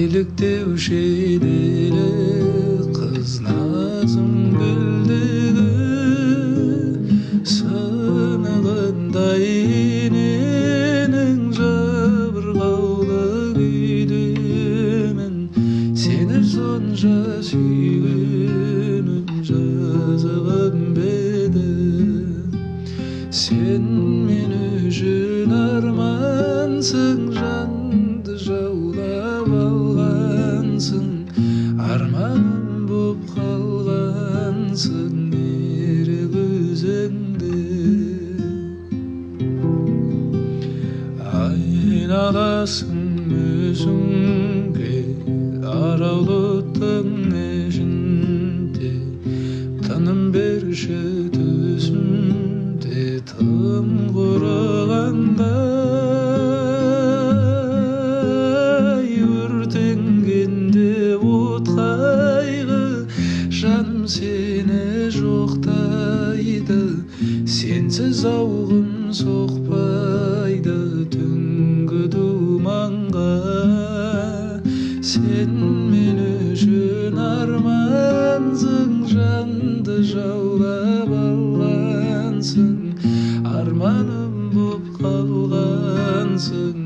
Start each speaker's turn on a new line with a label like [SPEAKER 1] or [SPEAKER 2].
[SPEAKER 1] еліктеуші елі қыз назым гүлдегі сынығындай ененің жабырқаулы күйдемін сені сонша сүйгенім жазығым беді сен мен үшін армансың жанды жаулап алғансың арманым боп қалғансың ерік өзіңде айналасың өзіңге араулы таң ішінде тыным берші төсімде тым құрығандай өртенгенде от қайғы жаным сені жоқтайды сенсіз ауғым соқпайды түнгі думанға сен мен үшін армансың жанды жаулап алғансың арманым боп қалғансың